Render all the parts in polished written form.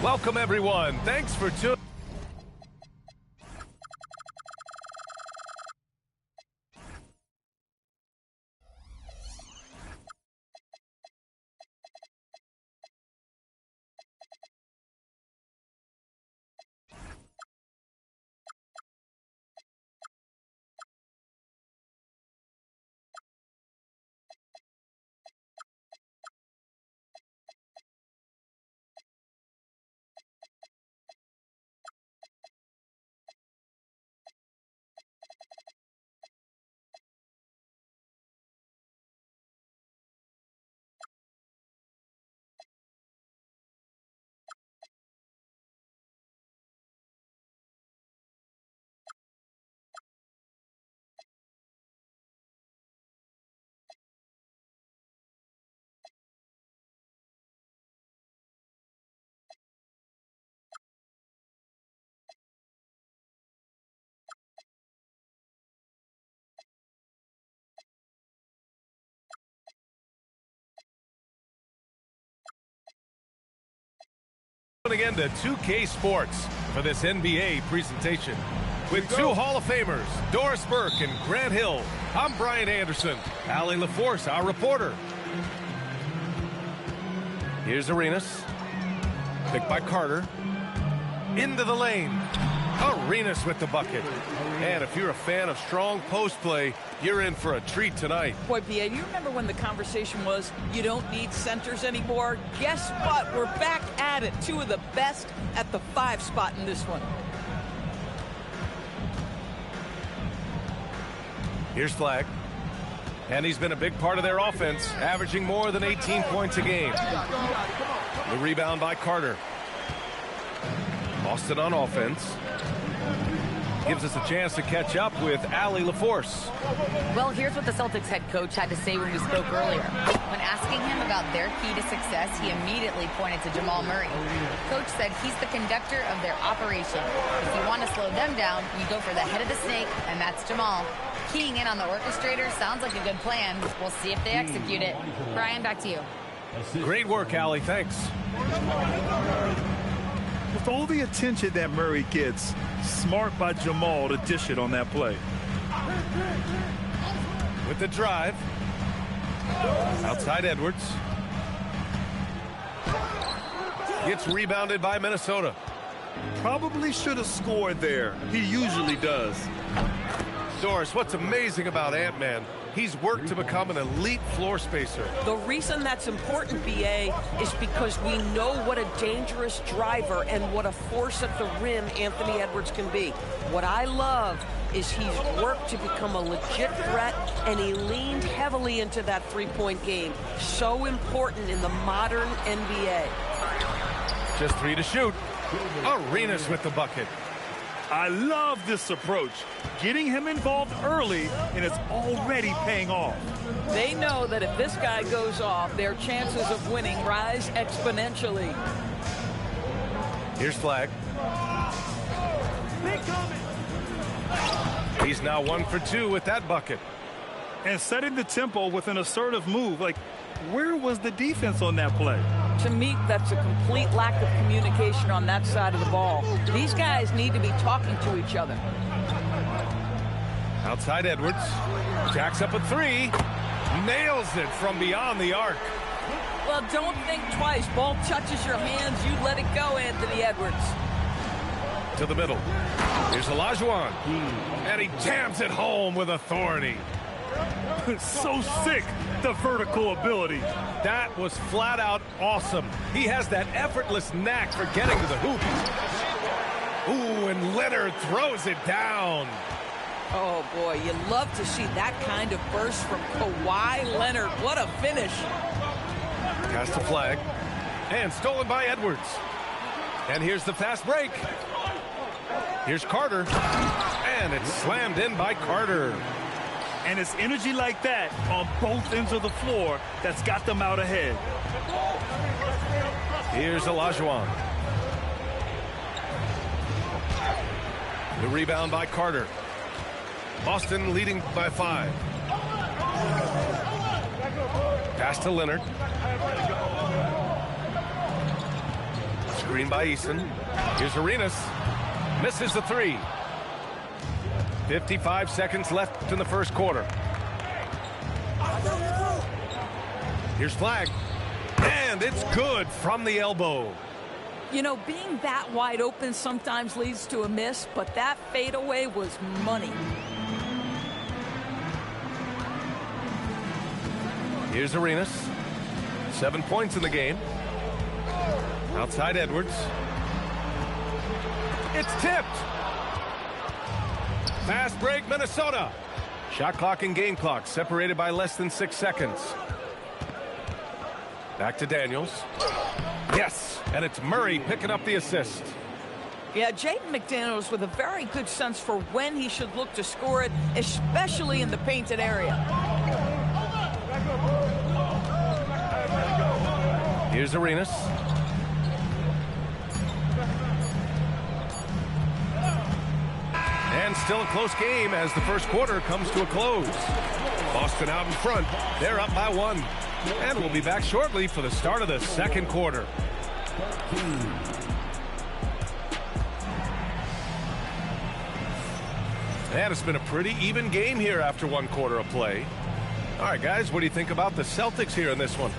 Welcome, everyone. Thanks for tuning. Again to 2K Sports for this NBA presentation. With two Hall of Famers, Doris Burke and Grant Hill, I'm Brian Anderson. Allie LaForce, our reporter. Here's Arenas. Picked by Carter. Into the lane. Arenas with the bucket. And if you're a fan of strong post play, you're in for a treat tonight. Boy, B.A., do you remember when the conversation was, you don't need centers anymore? Guess what? We're back at it. Two of the best at the 5 spot in this one. Here's Flagg. And he's been a big part of their offense, averaging more than 18 points a game. The rebound by Carter. Boston on offense. Gives us a chance to catch up with Allie LaForce. Well, here's what the Celtics head coach had to say when we spoke earlier. When asking him about their key to success, he immediately pointed to Jamal Murray. Coach said he's the conductor of their operation. If you want to slow them down, you go for the head of the snake, and that's Jamal. Keying in on the orchestrator sounds like a good plan. We'll see if they execute it. Brian, back to you. Great work, Allie. Thanks. With all the attention that Murray gets, smart by Jamal to dish it on that play. With the drive. Outside Edwards. Gets rebounded by Minnesota. Probably should have scored there. He usually does. Doris, what's amazing about Ant-Man, he's worked to become an elite floor spacer. The reason that's important, B.A., is because we know what a dangerous driver and what a force at the rim Anthony Edwards can be. What I love is he's worked to become a legit threat, and he leaned heavily into that three-point game. So important in the modern NBA. Just 3 to shoot. Arenas with the bucket. I love this approach. Getting him involved early, and it's already paying off. They know that if this guy goes off, their chances of winning rise exponentially. Here's Flagg. He's now 1 for 2 with that bucket. And setting the tempo with an assertive move. Like, where was the defense on that play? To me, that's a complete lack of communication on that side of the ball. These guys need to be talking to each other. Outside Edwards. Jacks up a three. Nails it from beyond the arc. Well, don't think twice. Ball touches your hands, you let it go, Anthony Edwards. To the middle. Here's Olajuwon. And he jams it home with authority. So sick, the vertical ability. That was flat out awesome. He has that effortless knack for getting to the hoop. Ooh, and Leonard throws it down. Oh, boy, you love to see that kind of burst from Kawhi Leonard. What a finish. Cast a flag. And stolen by Edwards. And here's the fast break. Here's Carter. And it's slammed in by Carter. And it's energy like that on both ends of the floor that's got them out ahead. Here's Olajuwon. The rebound by Carter. Boston leading by 5. Pass to Leonard. Screen by Eason. Here's Arenas. Misses the 3. 55 seconds left in the first quarter. Here's Flag. And it's good from the elbow. You know, being that wide open sometimes leads to a miss, but that fadeaway was money. Here's Arenas. 7 points in the game. Outside Edwards. It's tipped. Fast break, Minnesota. Shot clock and game clock separated by less than 6 seconds. Back to Daniels. Yes, and it's Murray picking up the assist. Yeah, Jaden McDaniels with a very good sense for when he should look to score it, especially in the painted area. Here's Arenas. And still a close game as the first quarter comes to a close. Boston out in front. They're up by 1. And we'll be back shortly for the start of the second quarter. And it's been a pretty even game here after 1 quarter of play. All right, guys, what do you think about the Celtics here in this one?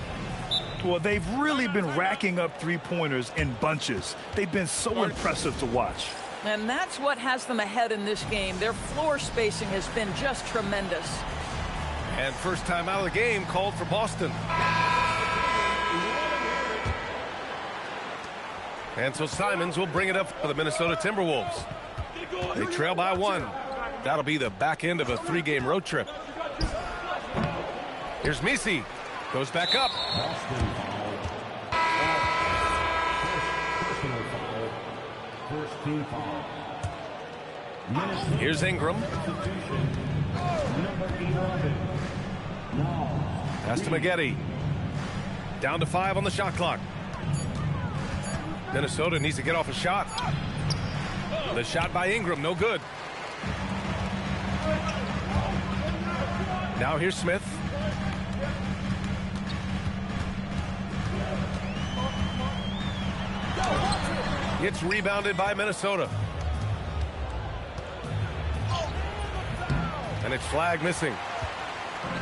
Well, they've really been racking up three-pointers in bunches. They've been so impressive to watch. And that's what has them ahead in this game. Their floor spacing has been just tremendous. And first time out of the game called for Boston. And so Simons will bring it up for the Minnesota Timberwolves. They trail by 1. That'll be the back end of a 3-game road trip. Here's Messi. Goes back up. Here's Ingram. Pass to Maggette. Down to 5 on the shot clock. Minnesota needs to get off a shot. The shot by Ingram, no good. Now here's Smith. It's rebounded by Minnesota. And it's Flag missing.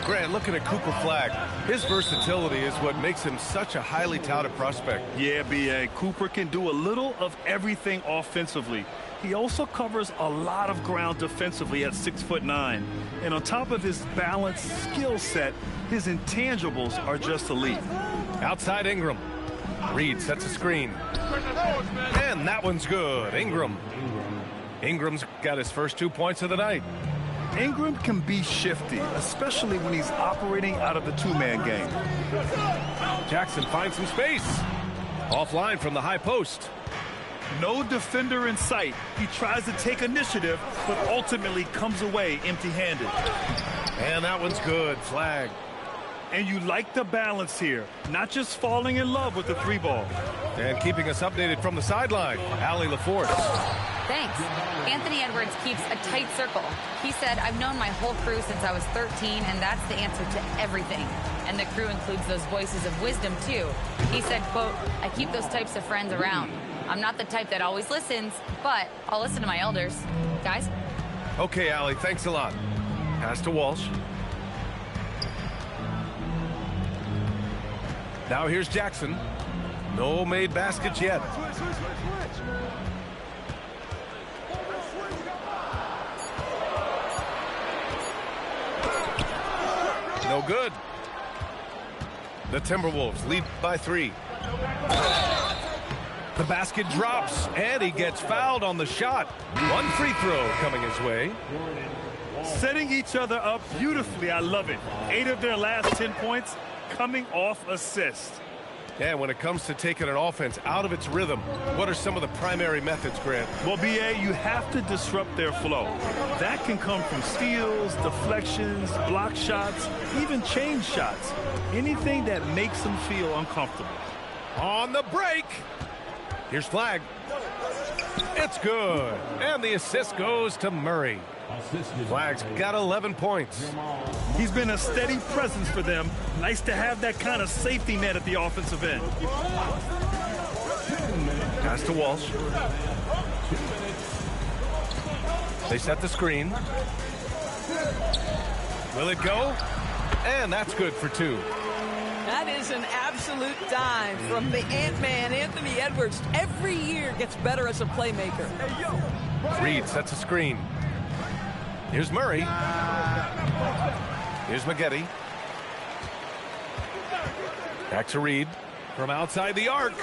Grant, looking at Cooper Flag, his versatility is what makes him such a highly touted prospect. Yeah, B.A. Cooper can do a little of everything offensively. He also covers a lot of ground defensively at 6'9". And on top of his balanced skill set, his intangibles are just elite. Outside Ingram. Reed sets a screen. And that one's good. Ingram. Ingram's got his first 2 points of the night. Ingram can be shifty, especially when he's operating out of the two-man game. Jackson finds some space. Offline from the high post. No defender in sight. He tries to take initiative, but ultimately comes away empty-handed. And that one's good. Flag. And you like the balance here, not just falling in love with the 3-ball. And keeping us updated from the sideline, Allie LaForce. Thanks. Anthony Edwards keeps a tight circle. He said, I've known my whole crew since I was 13, and that's the answer to everything. And the crew includes those voices of wisdom, too. He said, quote, I keep those types of friends around. I'm not the type that always listens, but I'll listen to my elders. Guys? Okay, Allie, thanks a lot. Pass to Walsh. Now here's Jackson. No made baskets yet. No good. The Timberwolves lead by 3. The basket drops, and he gets fouled on the shot. One free throw coming his way. Setting each other up beautifully. I love it. 8 of their last 10 points coming off assists. And when it comes to taking an offense out of its rhythm, what are some of the primary methods, Grant? Well, BA, you have to disrupt their flow. That can come from steals, deflections, block shots, even change shots. Anything that makes them feel uncomfortable. On the break. Here's Flag. It's good. And the assist goes to Murray. Flag's got 11 points. He's been a steady presence for them. Nice to have that kind of safety net at the offensive end. Pass to Walsh. They set the screen. Will it go? And that's good for 2. That is an absolute dime from the Ant-Man, Anthony Edwards. Every year gets better as a playmaker. Reed sets a screen. Here's Murray. Here's Maggette. Back to Reed from outside the arc.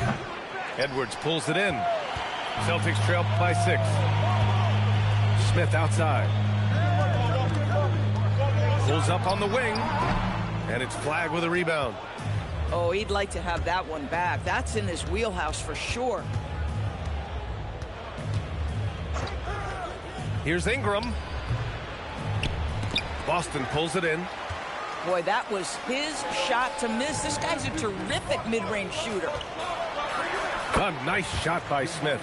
Edwards pulls it in. Celtics trail by 6. Smith outside. Pulls up on the wing. And it's Flag with a rebound. Oh, he'd like to have that one back. That's in his wheelhouse for sure. Here's Ingram. Boston pulls it in. Boy, that was his shot to miss. This guy's a terrific mid-range shooter. A nice shot by Smith.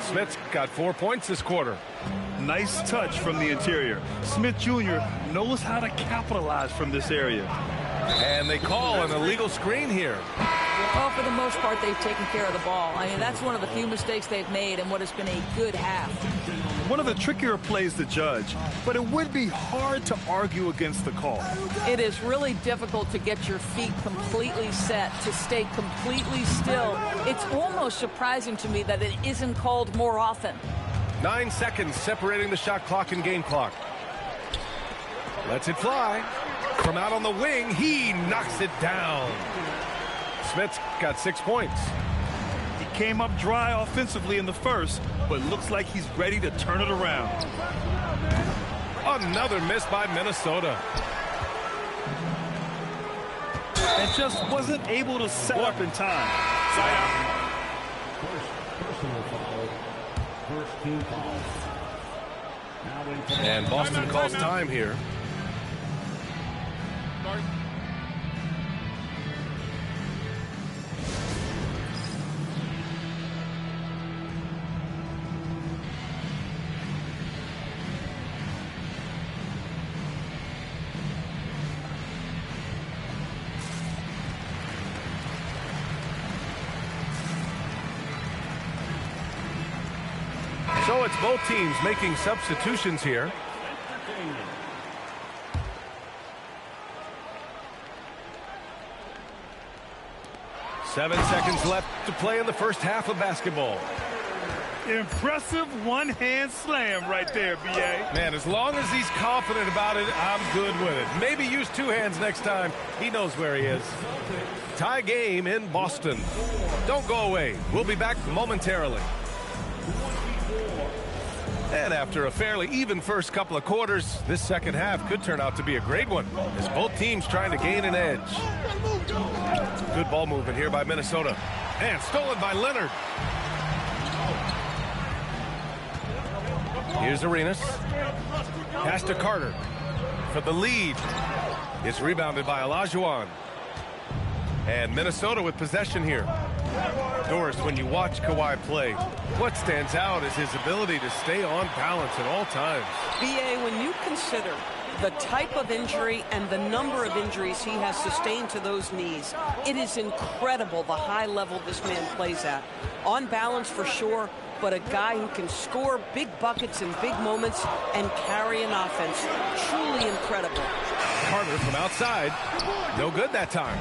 Smith's got 4 points this quarter. Nice touch from the interior. Smith Jr. knows how to capitalize from this area. And they call an illegal screen here. Well, for the most part, they've taken care of the ball. I mean, that's one of the few mistakes they've made in what has been a good half. One of the trickier plays to judge, but it would be hard to argue against the call. It is really difficult to get your feet completely set, to stay completely still. It's almost surprising to me that it isn't called more often. 9 seconds separating the shot clock and game clock. Lets it fly. From out on the wing, he knocks it down. Smith's got 6 points. He came up dry offensively in the first, but looks like he's ready to turn it around. Another miss by Minnesota. And just wasn't able to set up in time. And Boston calls time here. So it's both teams making substitutions here. Seven seconds left to play in the first half of basketball. Impressive one-hand slam right there, B.A. Man, as long as he's confident about it, I'm good with it. Maybe use 2 hands next time. He knows where he is. Tie game in Boston. Don't go away. We'll be back momentarily. And after a fairly even first couple of quarters, this second half could turn out to be a great one, as both teams trying to gain an edge. Good ball movement here by Minnesota. And stolen by Leonard. Here's Arenas. Pass to Carter for the lead. It's rebounded by Olajuwon. And Minnesota with possession here. Doris, when you watch Kawhi play, what stands out is his ability to stay on balance at all times. B.A., when you consider the type of injury and the number of injuries he has sustained to those knees, it is incredible the high level this man plays at. On balance for sure, but a guy who can score big buckets in big moments and carry an offense. Truly incredible. Carter from outside. No good that time.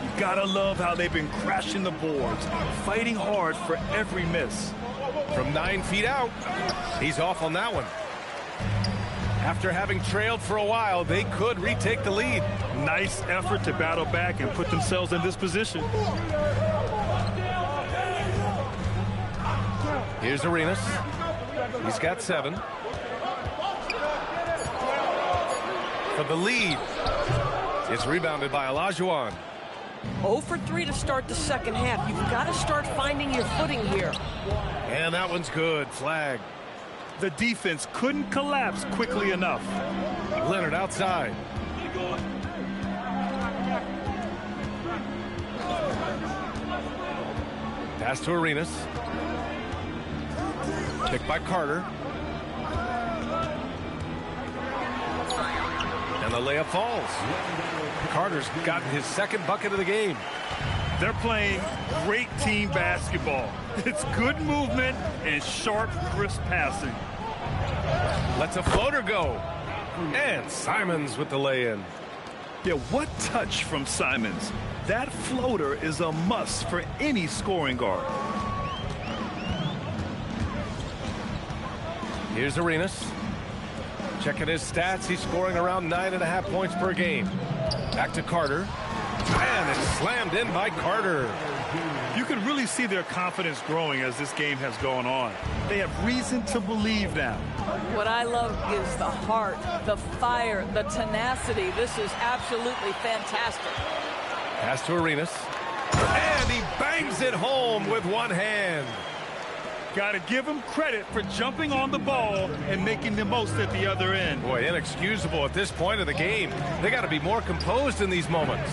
You gotta love how they've been crashing the boards, fighting hard for every miss. From 9 feet out, he's off on that one. After having trailed for a while, they could retake the lead. Nice effort to battle back and put themselves in this position. Here's Arenas. He's got 7. For the lead. It's rebounded by Olajuwon. 0 for 3 to start the second half. You've got to start finding your footing here. And that one's good. Flag. The defense couldn't collapse quickly enough. Leonard outside. Pass to Arenas. Picked by Carter. And the layup falls. Carter's gotten his second bucket of the game. They're playing great team basketball. It's good movement and sharp, crisp passing. Lets a floater go. And Simons with the lay-in. Yeah, what touch from Simons. That floater is a must for any scoring guard. Here's Arenas. Checking his stats, he's scoring around 9.5 points per game. Back to Carter. And it's slammed in by Carter. You can really see their confidence growing as this game has gone on. They have reason to believe now. What I love is the heart, the fire, the tenacity. This is absolutely fantastic. Pass to Arenas. And he bangs it home with one hand. Got to give him credit for jumping on the ball and making the most at the other end. Boy, inexcusable at this point of the game. They got to be more composed in these moments.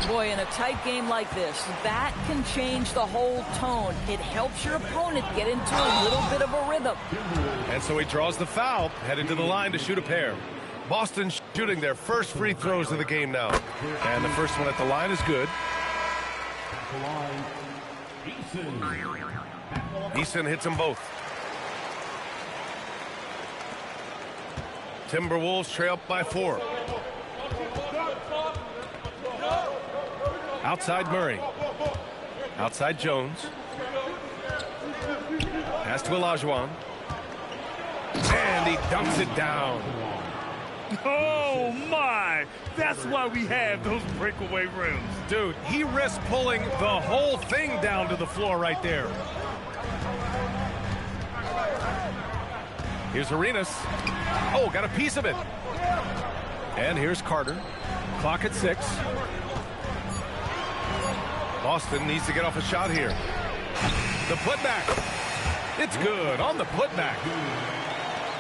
Boy, in a tight game like this, that can change the whole tone. It helps your opponent get into a little bit of a rhythm. And so he draws the foul, headed to the line to shoot a pair. Boston shooting their first free throws of the game now. And the first one at the line is good. Eason hits them both. Timberwolves trail by 4. Outside Murray. Outside Jones. Pass to Olajuwon. And he dunks it down. Oh, my! That's why we have those breakaway rims. Dude, he risked pulling the whole thing down to the floor right there. Here's Arenas. Oh, got a piece of it. And here's Carter. Clock at 6. Boston needs to get off a shot here. The putback. It's good on the putback.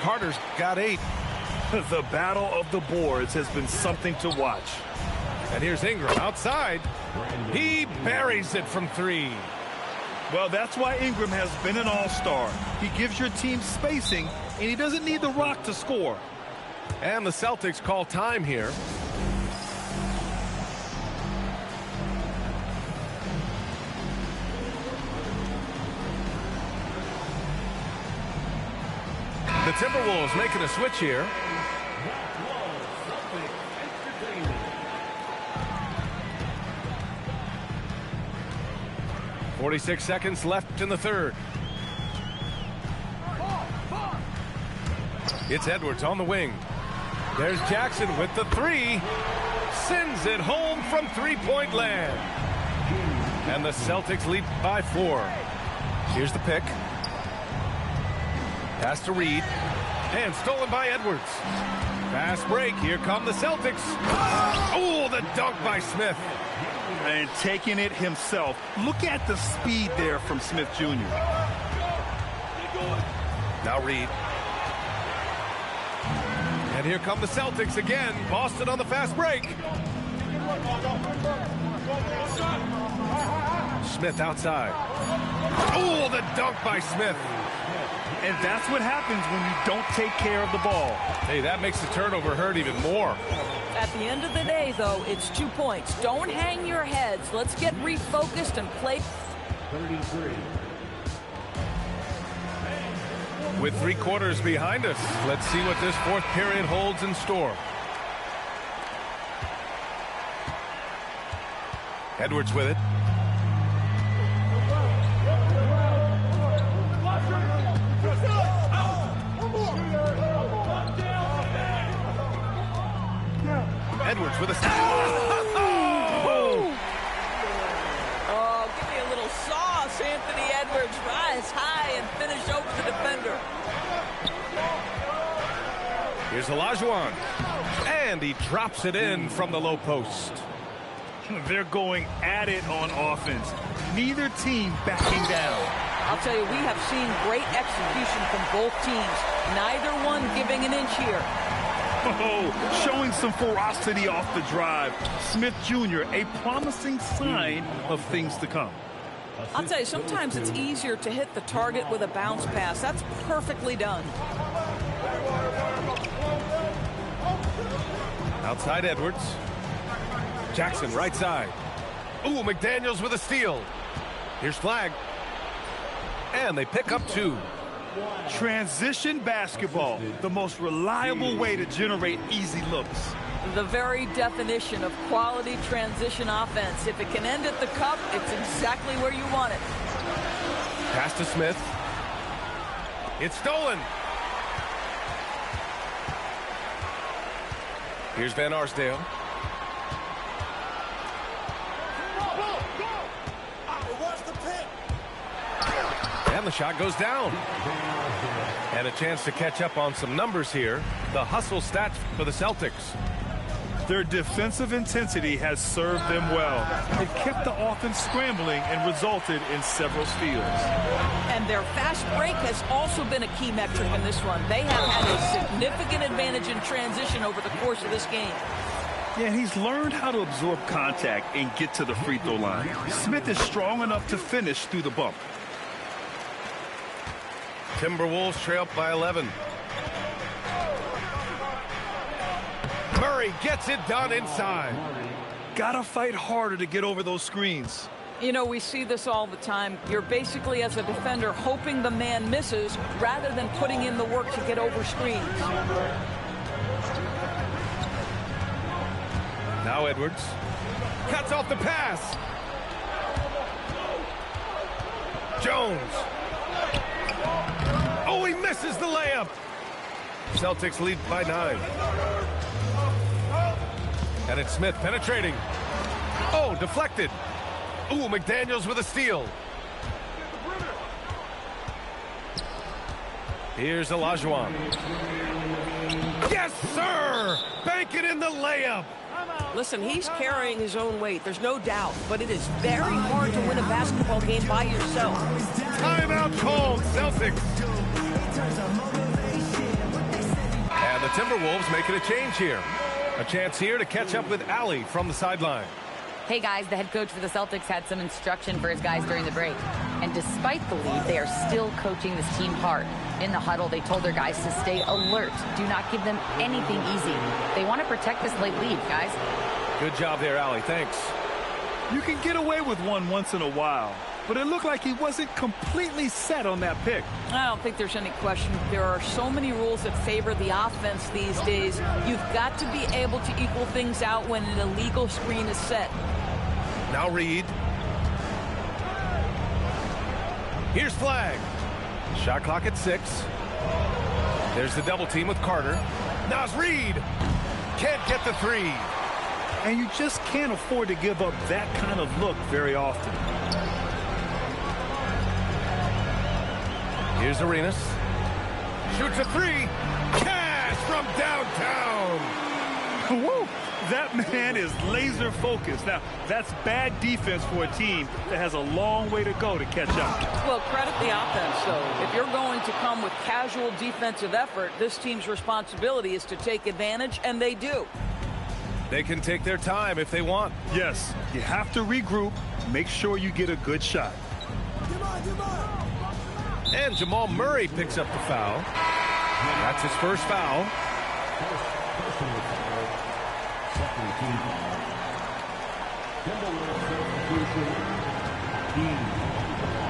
Carter's got 8. The battle of the boards has been something to watch. And here's Ingram outside. He buries it from 3. Well, that's why Ingram has been an all-star. He gives your team spacing, and he doesn't need the rock to score. And the Celtics call time here. The Timberwolves making a switch here. .46 seconds left in the third. It's Edwards on the wing. There's Jackson with the 3. Sends it home from three-point land. And the Celtics lead by 4. Here's the pick. Pass to Reed. And stolen by Edwards. Fast break. Here come the Celtics. Oh, the dunk by Smith. And taking it himself. Look at the speed there from Smith Jr. Now Reed. And here come the Celtics again. Boston on the fast break. Smith outside. Oh, the dunk by Smith. And that's what happens when you don't take care of the ball. Hey, that makes the turnover hurt even more. At the end of the day, though, it's 2 points. Don't hang your heads. Let's get refocused and play. 33. With 3 quarters behind us, let's see what this 4th period holds in store. Edwards with it. Edwards with a Oh, give me a little sauce, Anthony Edwards. Rise high and finish over the defender. Here's Olajuwon. And he drops it in from the low post. They're going at it on offense. Neither team backing down. I'll tell you, we have seen great execution from both teams. Neither one giving an inch here. Oh, showing some ferocity off the drive. Smith Jr., a promising sign of things to come. I'll tell you, sometimes it's easier to hit the target with a bounce pass. That's perfectly done. Outside Edwards. Jackson right side. Ooh, McDaniels with a steal. Here's Flag. And they pick up 2. Transition basketball, the most reliable way to generate easy looks. The very definition of quality transition offense. If it can end at the cup, it's exactly where you want it. Pass to Smith. It's stolen. Here's Van Arsdale. And the shot goes down. And a chance to catch up on some numbers here. The hustle stats for the Celtics. Their defensive intensity has served them well. It kept the offense scrambling and resulted in several steals. And their fast break has also been a key metric in this one. They have had a significant advantage in transition over the course of this game. Yeah, and he's learned how to absorb contact and get to the free throw line. Smith is strong enough to finish through the bump. Timberwolves trail by 11. Murray gets it done inside. Gotta fight harder to get over those screens. You know, we see this all the time. You're basically, as a defender, hoping the man misses rather than putting in the work to get over screens. Now Edwards. Cuts off the pass. Jones. Oh, he misses the layup. Celtics lead by 9. And it's Smith penetrating. Oh, deflected. Ooh, McDaniels with a steal. Here's Olajuwon. Yes, sir! Bank it in the layup. Listen, he's carrying his own weight. There's no doubt. But it is very hard to win a basketball game by yourself. Timeout called, Celtics. And the Timberwolves making a change here. A chance here to catch up with Allie from the sideline. Hey guys, the head coach for the Celtics had some instruction for his guys during the break. And despite the lead, they are still coaching this team hard. In the huddle, they told their guys to stay alert. Do not give them anything easy. They want to protect this late lead, guys. Good job there, Allie. Thanks. You can get away with one once in a while, but it looked like he wasn't completely set on that pick. I don't think there's any question. There are so many rules that favor the offense these days. You've got to be able to equal things out when an illegal screen is set. Now Reed. Here's Flag. Shot clock at 6. There's the double team with Carter. Now's Reed. Can't get the 3. And you just can't afford to give up that kind of look very often. Here's Arenas. Shoots a 3. Cash from downtown. Woo! That man is laser focused. Now, that's bad defense for a team that has a long way to go to catch up. Well, credit the offense, though. If you're going to come with casual defensive effort, this team's responsibility is to take advantage, and they do. They can take their time if they want. Yes, you have to regroup, make sure you get a good shot. And Jamal Murray picks up the foul. That's his first foul.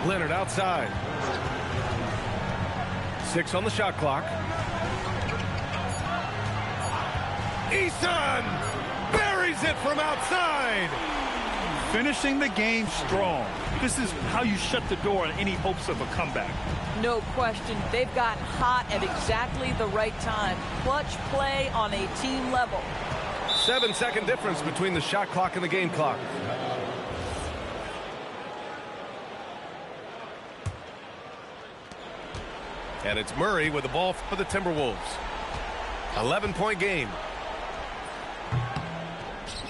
Leonard outside. 6 on the shot clock. Eason buries it from outside. Finishing the game strong. This is how you shut the door on any hopes of a comeback. No question. They've gotten hot at exactly the right time. Clutch play on a team level. 7-second difference between the shot clock and the game clock. And it's Murray with the ball for the Timberwolves. 11-point game.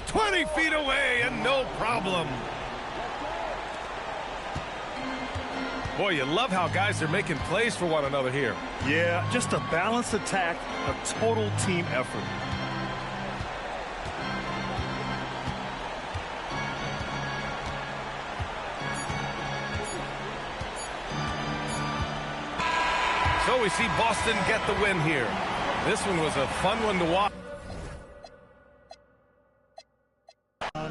20 feet away and no problem. Boy, you love how guys are making plays for one another here. Yeah, just a balanced attack, a total team effort. So we see Boston get the win here. This one was a fun one to watch.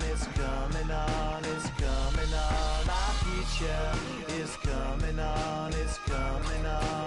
It's coming on, it's coming on, I hit ya. It's coming on, it's coming on.